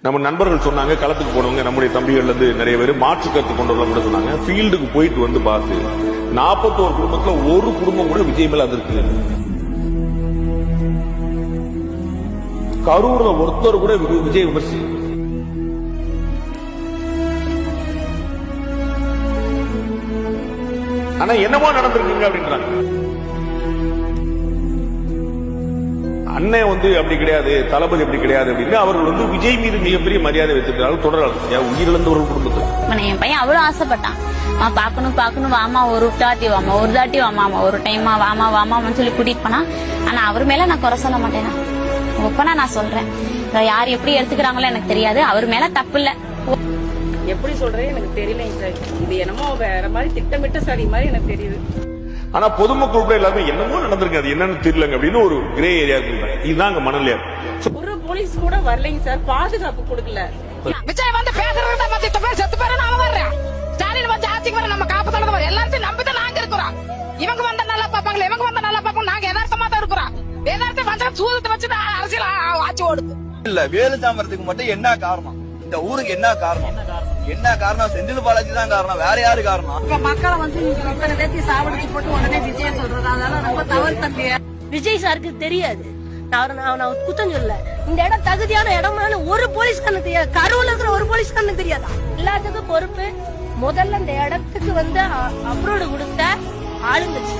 நம்ம நண்பர்கள் சொன்னாங்க, களத்துக்கு போனவங்க நம்முடைய தம்பிகள் இருந்து நிறைய பேர் மாற்று கருத்து கொண்டவர்கள் கூட சொன்னாங்க, ஃபீல்டுக்கு போயிட்டு வந்து பார்த்து 41 குடும்பத்துல ஒரு குடும்பம் கூட விஜய் மேல அதிர்க்கு. கரூர்ல ஒருத்தர் கூட விஜய் விமர்சி. ஆனா என்னமோ நடந்திருக்குங்க அப்படின்றாங்க. அண்ணன் அப்படி கிடையாது, தளபதி அப்படி கிடையாது அப்படின்னு அவர்கள் விஜய் மீது மிகப்பெரிய மரியாதை வைத்திருக்கிறார்கள். தொடராளர் உயிரிழந்தவர்கள் குடும்பத்தில் என் பையன் அவ்வளவு ஆசைப்பட்டான், பாக்கணும் வாமா, ஒரு தாட்டி வாமா, ஒரு தாட்டி வாமா, ஒரு டைமா வாமான்னு சொல்லி கூட்டிட்டு போனா. ஆனா அவர் மேல நான் குறை சொல்ல மாட்டேனா, ஒப்பனா நான் சொல்றேன். யார் எப்படி எடுத்துக்கிறாங்களோ எனக்கு தெரியாது, அவர் மேல தப்பு இல்ல. எப்படி சொல்றேன் எனக்கு தெரியல சார். இது என்னமோ வேற மாதிரி திட்டமிட்ட சரி மாதிரி எனக்கு தெரியுது. ஆனா பொதுமக்கள் கூட எல்லாருமே என்னமோ நடந்திருக்கு, அது என்னன்னு தெரியலங்க அப்படின்னு ஒரு கிரே ஏரியா இருக்கு. இதுதான் மணலியா. ஒரு போலீஸ் கூட வரலைங்க சார், பாதுகாப்பு கொடுக்கல. விஜய் வந்து பேசுறத பத்தி செத்து பேர நாம வர்றேன். ஸ்டாலின் வந்து ஆட்சிக்கு வர நம்ம காப்பத்தோட வர எல்லாத்தையும் நம்பிதான் நாங்க இருக்கிறோம். இவங்க வந்தா நல்லா பாப்பாங்களே, இவங்க வந்தா நல்லா பாப்பாங்க. நாங்க யதார்த்தமா தான் இருக்கிறோம். யதார்த்தம் வந்து சூதத்தை வச்சு அரசியல் ஆட்சி ஓடுது. இல்ல வேலுச்சாமரத்துக்கு மட்டும் என்ன காரணம்? இந்த ஊருக்கு என்ன காரணம்? என்ன காரணம்? செந்தில் பாலாஜி தான் காரணம், வேற யாரு காரணம்? மக்களை வந்து இத்தனை பேத்தி சாவடிச்சு போட்டு உடனே விஜய் சொல்றது அதெல்லாம் ரொம்ப தவறு தம்பி. விஜய் சாருக்கு தெரியாது, நான் குத்தம் சொல்ல. இந்த இடம் தகுதியான இடமான ஒரு போலீஸ்காரனுக்கு தெரியாது, கரூர்ல இருக்கிற ஒரு போலீஸ்காரனுக்கு தெரியாதா? எல்லாத்துக்கும் பொறுப்பு முதல்ல இந்த இடத்துக்கு அப்ரூவ்டு கொடுத்த ஆளுங்கட்சி.